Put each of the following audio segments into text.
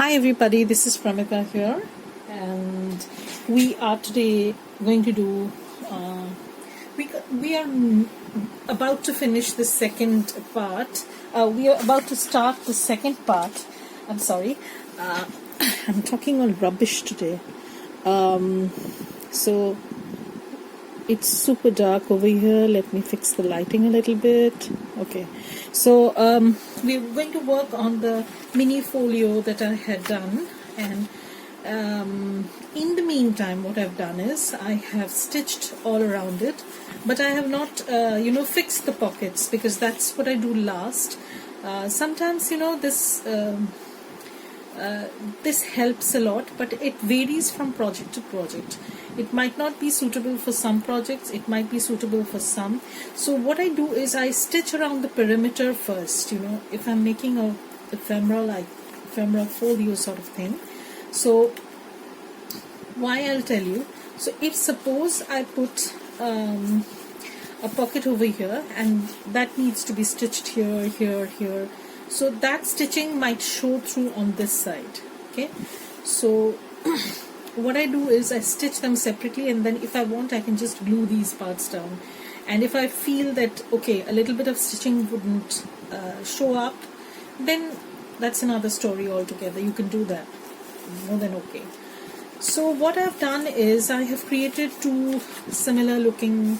Hi everybody, this is Pramika here, and we are today going to do. We are about to finish the second part. We are about to start the second part. I'm sorry, I'm talking all rubbish today. So it's super dark over here. Let me fix the lighting a little bit. Okay, so we're going to work on the mini folio that I had done, and in the meantime what I've done is I have stitched all around it, but I have not fixed the pockets, because that's what I do last. Sometimes this helps a lot, but it varies from project to project. It might not be suitable for some projects, it might be suitable for some. So what I do is I stitch around the perimeter first, if I'm making a ephemeral folio sort of thing. So why, I'll tell you. So if suppose I put a pocket over here, and that needs to be stitched here, here, so that stitching might show through on this side. Okay, so what I do is I stitch them separately, and then if I want I can just glue these parts down. And if I feel that okay, a little bit of stitching wouldn't show up, then that's another story altogether. You can do that, more than okay. So what I've done is I have created two similar looking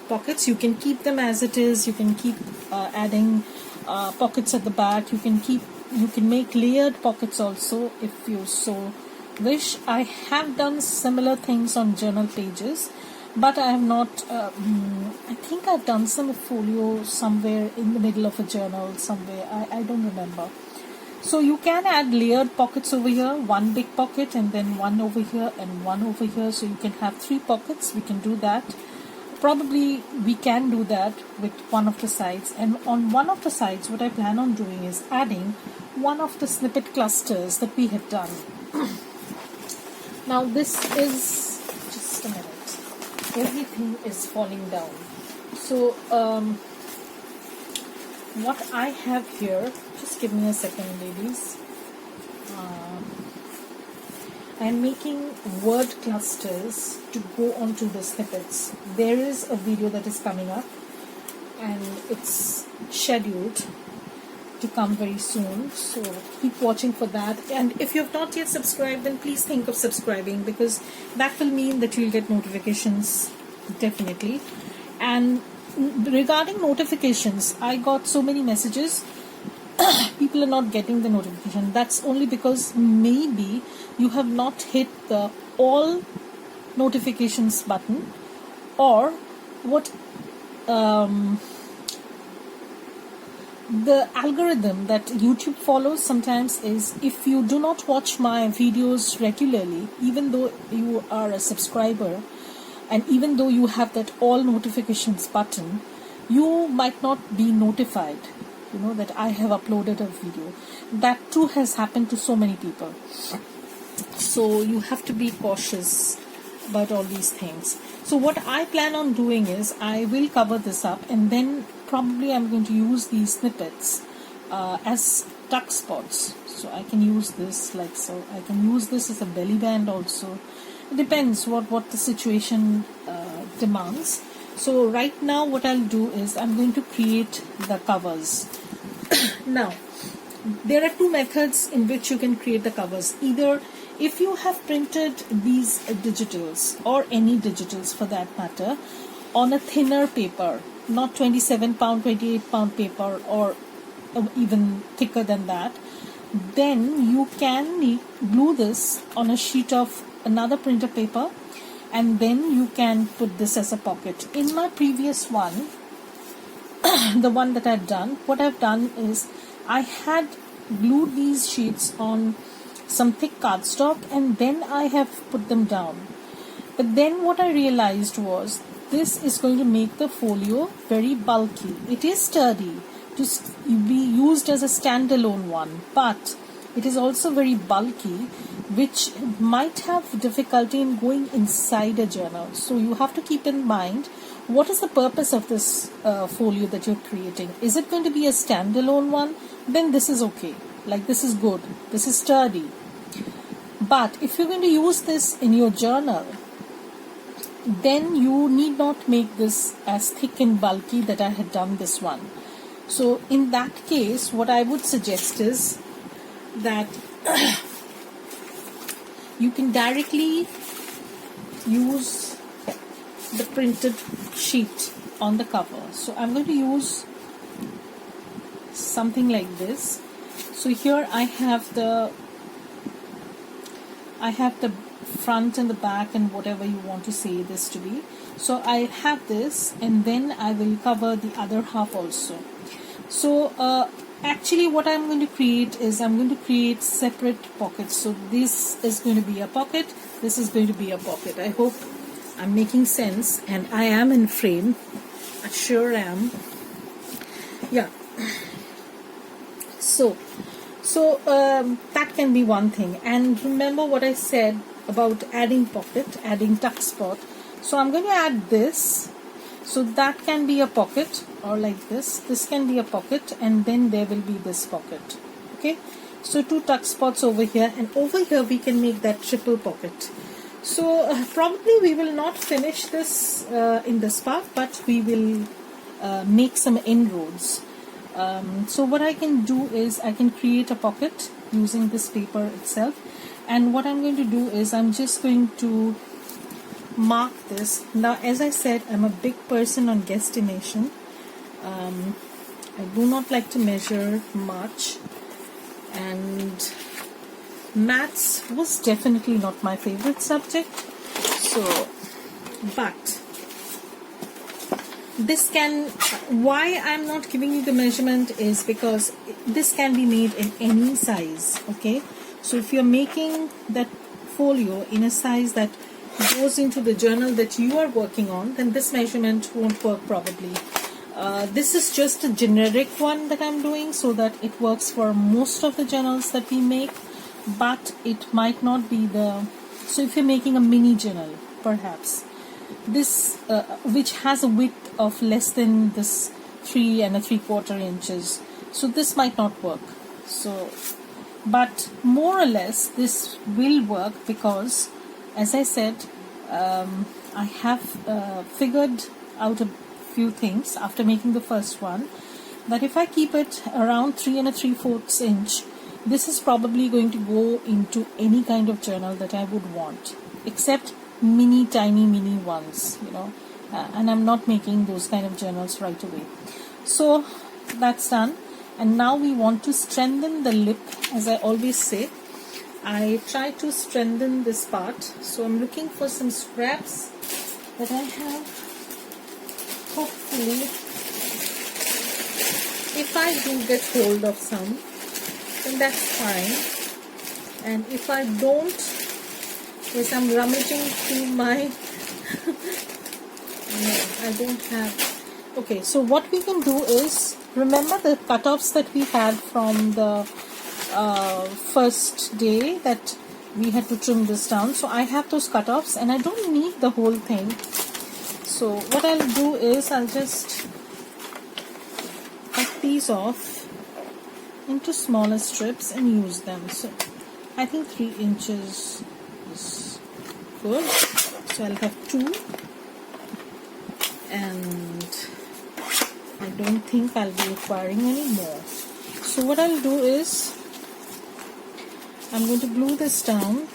pockets. You can keep them as it is. You can keep adding pockets at the back. You can make layered pockets also if you so wish. I have done similar things on journal pages, but I have not. I think I've done some folio somewhere in the middle of a journal somewhere. I don't remember. So you can add layered pockets over here, one big pocket and then one over here and one over here. So you can have 3 pockets. We can do that. Probably we can do that with one of the sides, and on one of the sides what I plan on doing is adding one of the snippet clusters that we have done. Now this is, just a minute, everything is falling down. So what I have here, just give me a second ladies, I am making word clusters to go onto the snippets. There is a video that is coming up, and it's scheduled to come very soon, so keep watching for that. And if you have not yet subscribed, then please think of subscribing, because that will mean that you'll get notifications definitely. And regarding notifications, I got so many messages. People are not getting the notification. That's only because maybe you have not hit the all notifications button, or what the algorithm that YouTube follows sometimes is, if you do not watch my videos regularly, even though you are a subscriber and even though you have that all notifications button, you might not be notified that I have uploaded a video. That too has happened to so many people. So you have to be cautious about all these things. So what I plan on doing is I will cover this up, and then probably I'm going to use these snippets as tuck spots. So I can use this like so. I can use this as a belly band also. It depends what the situation demands. So right now what I'll do is I'm going to create the covers. Now there are 2 methods in which you can create the covers. Either if you have printed these digitals, or any digitals for that matter, on a thinner paper, not 27 pound, 28 pound paper, or even thicker than that, then you can glue this on a sheet of another printer paper, and then you can put this as a pocket. In my previous one, the one that I've done, what I've done is I had glued these sheets on some thick cardstock, and then I have put them down. But then what I realized was this is going to make the folio very bulky. It is sturdy to be used as a standalone one, but it is also very bulky, which might have difficulty in going inside a journal. So you have to keep in mind, what is the purpose of this folio that you're creating? Is it going to be a standalone one? Then this is okay. Like, this is good. This is sturdy. But if you're going to use this in your journal, then you need not make this as thick and bulky that I had done this one. So in that case, what I would suggest is that you can directly use the printed sheet on the cover. So I'm going to use something like this. So here I have the front and the back and whatever you want to say this to be. So I have this, and then I will cover the other half also. So actually what I'm going to create is I'm going to create separate pockets. So this is going to be a pocket, this is going to be a pocket. I hope I'm making sense, and I am in frame. I sure am. Yeah. So that can be one thing. And remember what I said about adding pocket, adding tuck spot. So I'm going to add this. So that can be a pocket, or like this. This can be a pocket, and then there will be this pocket. Okay. So 2 tuck spots over here, and over here we can make that triple pocket. So probably we will not finish this in this part, but we will make some inroads. So what I can do is I can create a pocket using this paper itself, and what I'm going to do is I'm just going to mark this. Now, as I said, I'm a big person on guesstimation. I do not like to measure much, and maths was definitely not my favorite subject. So, but this can, why I'm not giving you the measurement is because this can be made in any size. Okay, so if you're making that folio in a size that goes into the journal that you are working on, then this measurement won't work probably. This is just a generic one that I'm doing so that it works for most of the journals that we make, but it might not be the, so if you're making a mini journal perhaps, this which has a width of less than this 3 3/4 inches, so this might not work. So but more or less this will work, because as I said, I have figured out a few things after making the first one, that if I keep it around 3 3/4 inch, this is probably going to go into any kind of journal that I would want, except tiny mini ones, and I'm not making those kind of journals right away. So that's done, and now we want to strengthen the lip. As I always say, I try to strengthen this part, so I'm looking for some scraps that I have. Hopefully, if I do get hold of some, then that's fine, and if I don't, yes, I'm rummaging through my no, I don't have. Okay, so what we can do is, remember the cutoffs that we had from the first day that we had to trim this down. So I have those cutoffs, and I don't need the whole thing. So what I'll do is I'll just cut these off into smaller strips and use them. So I think 3 inches is good. So I'll have 2, and I don't think I'll be requiring any more. So what I'll do is I'm going to glue this down,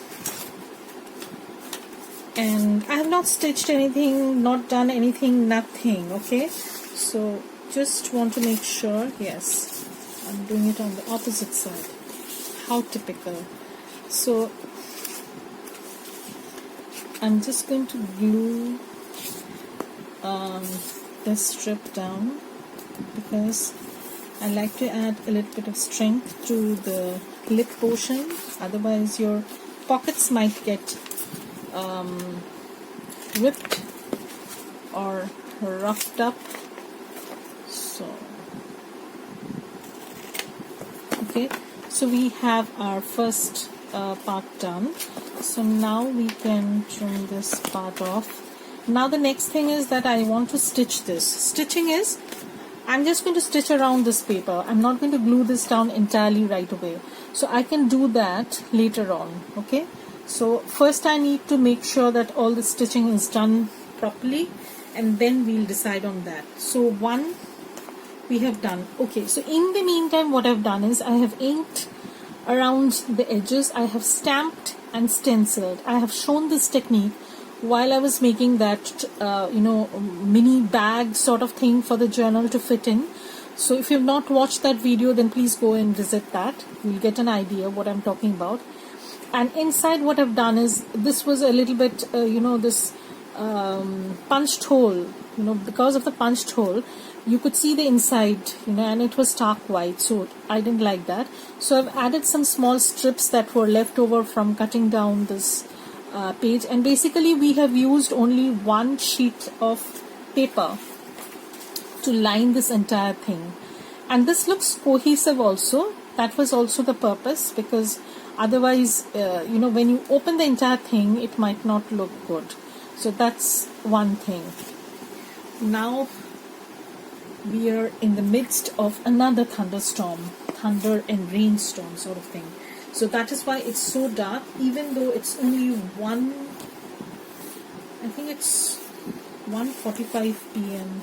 and I have not stitched anything, not done anything, nothing. Okay, so just want to make sure. Yes, I'm doing it on the opposite side. How typical. So I'm just going to glue this strip down, because I like to add a little bit of strength to the lip portion, otherwise your pockets might get ripped or roughed up. So okay, so we have our first part done. So now we can trim this part off. Now the next thing is that I want to stitch this. Stitching is, I'm just going to stitch around this paper. I'm not going to glue this down entirely right away. So I can do that later on. Okay, So first I need to make sure that all the stitching is done properly, and then we'll decide on that. So one we have done. Okay, so in the meantime what I've done is I have inked around the edges, I have stamped and stenciled. I have shown this technique while I was making that mini bag sort of thing for the journal to fit in. So if you've not watched that video, then please go and visit that. You'll get an idea what I'm talking about. And inside what I've done is, this was a little bit this punched hole, because of the punched hole you could see the inside, and it was stark white, so I didn't like that. So I've added some small strips that were left over from cutting down this page, and basically we have used only one sheet of paper to line this entire thing, and this looks cohesive also. That was also the purpose, because otherwise when you open the entire thing it might not look good. So that's one thing. Now we are in the midst of another thunderstorm, thunder and rainstorm sort of thing. So that is why it's so dark, even though it's only 1:45 p.m.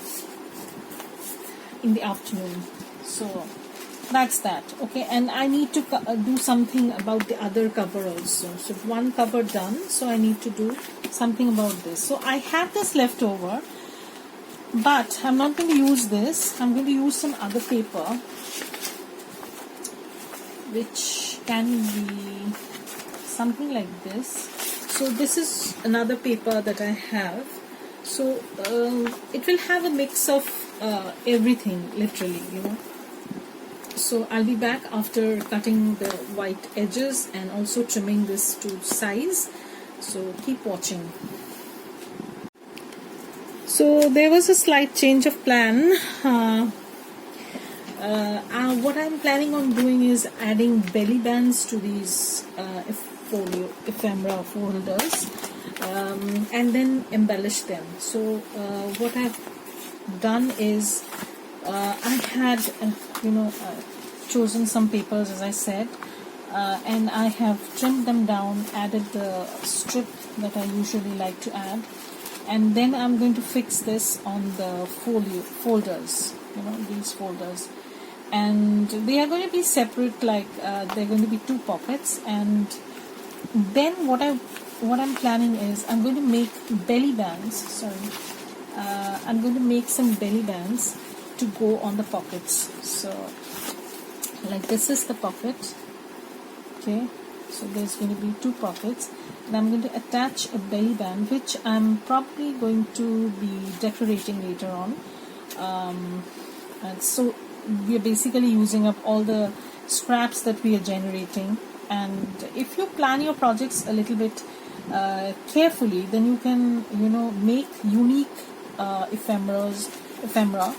in the afternoon. So that's that. Okay, and I need to do something about the other cover also. So one cover done, so I need to do something about this. So I have this left over, but I'm not going to use this. I'm going to use some other paper, which can be something like this. So this is another paper that I have. So it will have a mix of everything, literally, So I'll be back after cutting the white edges and also trimming this to size. So keep watching. So there was a slight change of plan. What I'm planning on doing is adding belly bands to these ephemera folders, and then embellish them. So what I've done is I had chosen some papers, as I said, and I have trimmed them down, added the strip that I usually like to add, and then I'm going to fix this on the folders, these folders, and they are going to be separate, like they're going to be two pockets. And then what I'm planning is I'm going to make belly bands. I'm going to make some belly bands to go on the pockets. So like this is the pocket. Okay, so there's going to be two pockets, and I'm going to attach a belly band, which I'm probably going to be decorating later on. And so we're basically using up all the scraps that we are generating. And if you plan your projects a little bit carefully, then you can make unique ephemera,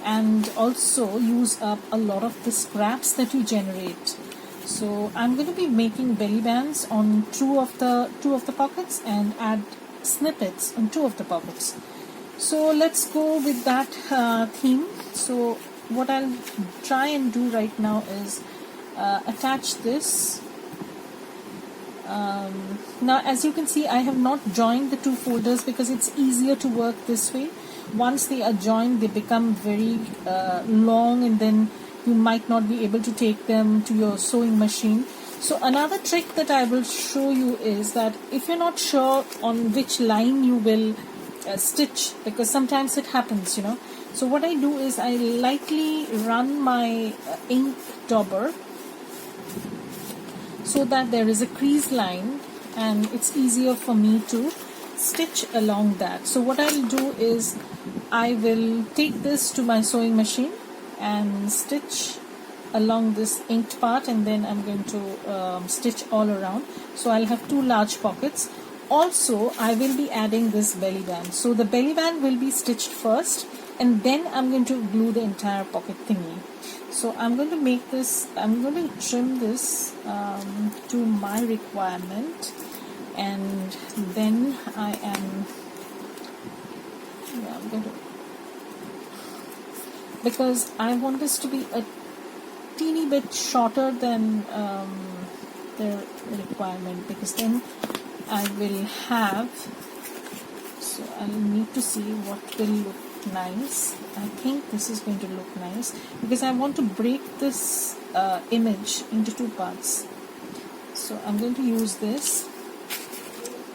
and also use up a lot of the scraps that you generate. So I'm going to be making belly bands on two of the pockets, and add snippets on two of the pockets. So let's go with that theme. So what I'll try and do right now is attach this. Now as you can see, I have not joined the two folders because it's easier to work this way. Once they are joined, they become very long, and then you might not be able to take them to your sewing machine. So another trick that I will show you is that if you're not sure on which line you will stitch, because sometimes it happens, So what I do is I lightly run my ink dauber so that there is a crease line, and it's easier for me to stitch along that. So what I'll do is I will take this to my sewing machine and stitch along this inked part, and then I'm going to stitch all around. So I'll have two large pockets. Also I will be adding this belly band. So the belly band will be stitched first, and then I'm going to glue the entire pocket thingy. So I'm going to make this, I'm going to trim this to my requirement, and then I'm going to, because I want this to be a teeny bit shorter than the requirement, because then I will have, so I'll need to see what will look nice. I think this is going to look nice because I want to break this image into two parts. So I'm going to use this,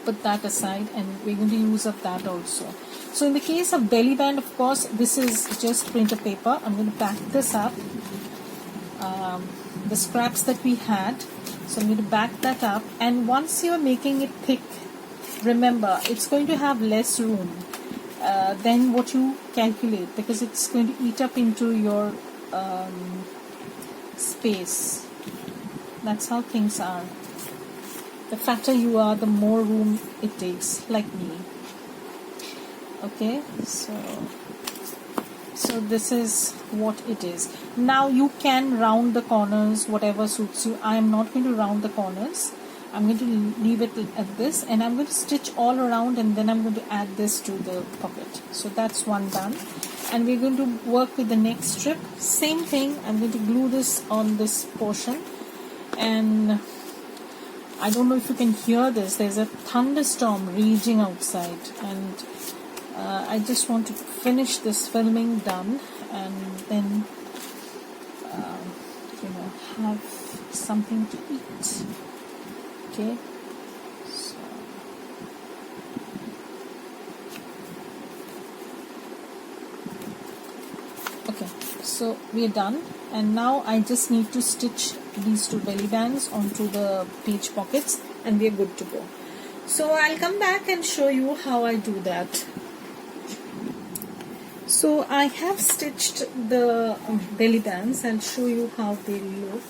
put that aside, and we're going to use up that also. So in the case of belly band, of course, this is just printer paper. I'm going to pack this up, the scraps that we had. So I'm going to back that up, and once you're making it thick, remember it's going to have less room than what you calculate, because it's going to eat up into your space. That's how things are. The fatter you are, the more room it takes, like me. Okay, so this is what it is. Now you can round the corners, whatever suits you. I am not going to round the corners. I'm going to leave it at this, and I'm going to stitch all around, and then I'm going to add this to the pocket. So that's one done, and we're going to work with the next strip. Same thing, I'm going to glue this on this portion, and I don't know if you can hear this. There's a thunderstorm raging outside, and I just want to finish this filming done, and then have something to eat. Okay, so okay, so we are done, and now I just need to stitch these two belly bands onto the page pockets, and we are good to go. So I'll come back and show you how I do that. So I have stitched the belly bands. I'll show you how they look,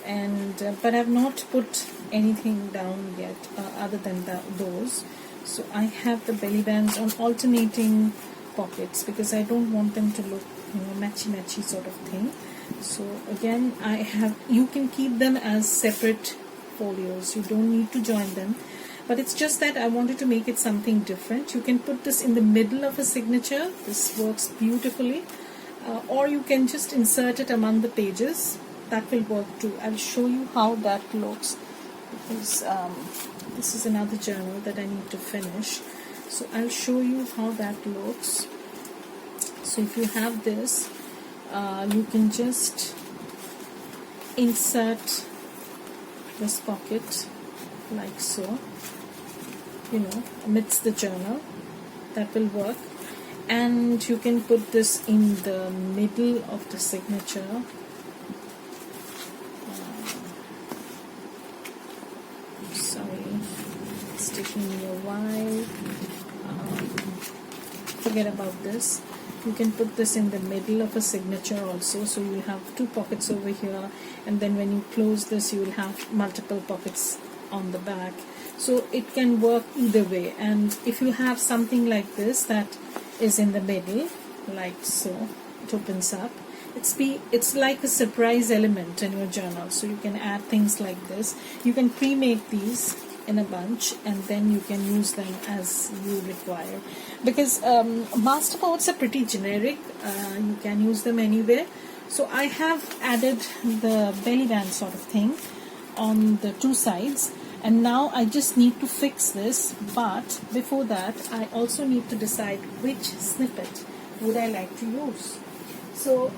and but I've not put anything down yet other than those. So I have the belly bands on alternating pockets because I don't want them to look matchy sort of thing. So again, you can keep them as separate folios, you don't need to join them, but it's just that I wanted to make it something different. You can put this in the middle of a signature, this works beautifully, or you can just insert it among the pages, that will work too. I'll show you how that looks, because this is another journal that I need to finish, so I'll show you how that looks. So if you have this, you can just insert this pocket like so, amidst the journal, that will work, and you can put this in the middle of the signature. Sorry, it's taking me a while. Forget about this. You can put this in the middle of a signature also, so you have two pockets over here, and then when you close this you will have multiple pockets on the back. So it can work either way, and if you have something like this that is in the middle like so, it opens up, it's like a surprise element in your journal. So you can add things like this. You can pre-make these in a bunch, and then you can use them as you require, because masterboards are pretty generic, you can use them anywhere. So I have added the belly band sort of thing on the two sides, and now I just need to fix this, but before that I also need to decide which snippet would I like to use. So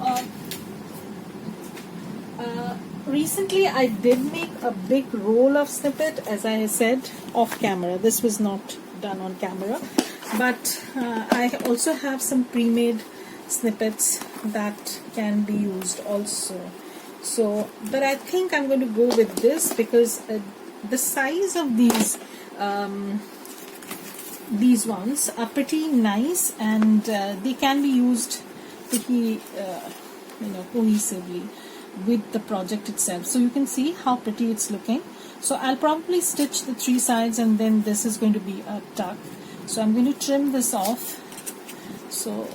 recently I did make a big roll of snippet, as I said, off camera. This was not done on camera, but I also have some pre-made snippets that can be used also. So, but I think I'm going to go with this because the size of these ones are pretty nice, and they can be used pretty cohesively with the project itself. So you can see how pretty it's looking. So I'll probably stitch the three sides, and then this is going to be a tuck. So I'm going to trim this off, so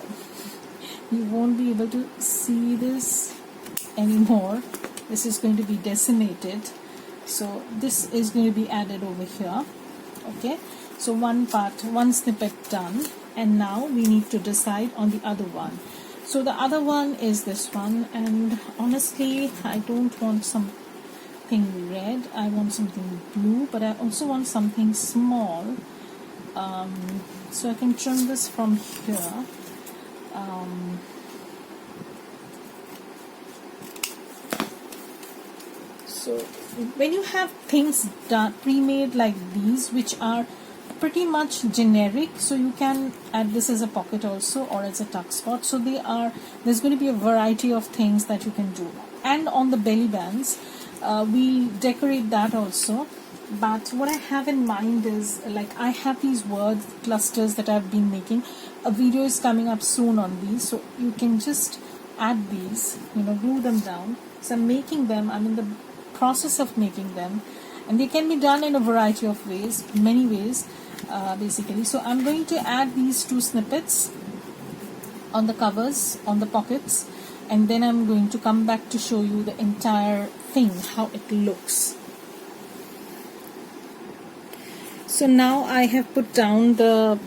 you won't be able to see this anymore. This is going to be decimated, so this is going to be added over here. Okay, so one snippet done, and now we need to decide on the other one. So the other one is this one, and honestly I don't want something something red, I want something blue, but I also want something small. So I can trim this from here. So when you have things done pre-made like these, which are pretty much generic, so you can add this as a pocket also or as a tuck spot. So there's going to be a variety of things that you can do. And on the belly bands, we decorate that also. But what I have in mind is, like, I have these word clusters that I've been making. A video is coming up soon on these, so you can just add these, glue them down. So I'm making them, I'm in the process of making them, and they can be done in a variety of ways, many ways, basically. So I'm going to add these 2 snippets on the covers, on the pockets, and then I'm going to come back to show you the entire thing, how it looks. So now I have put down the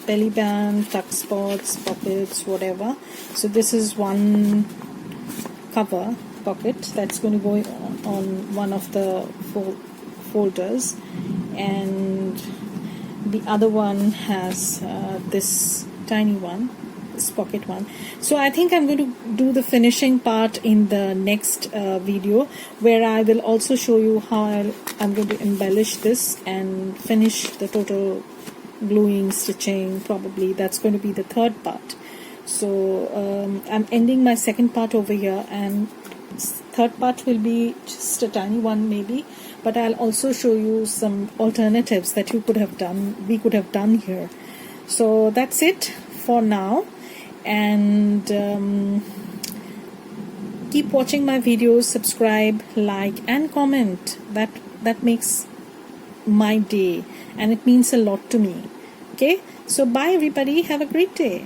belly band, tuck spots, pockets, whatever. So this is one cover pocket that's going to go on one of the folders, and the other one has this tiny one, this pocket one. So I think I'm going to do the finishing part in the next video, where I will also show you how I'm going to embellish this and finish the total gluing, stitching. Probably that's going to be the third part. So I'm ending my second part over here, and third part will be just a tiny one maybe, but I'll also show you some alternatives that we could have done here. So that's it for now, and keep watching my videos, subscribe, like and comment. That makes my day, and it means a lot to me. Okay, so bye everybody, have a great day.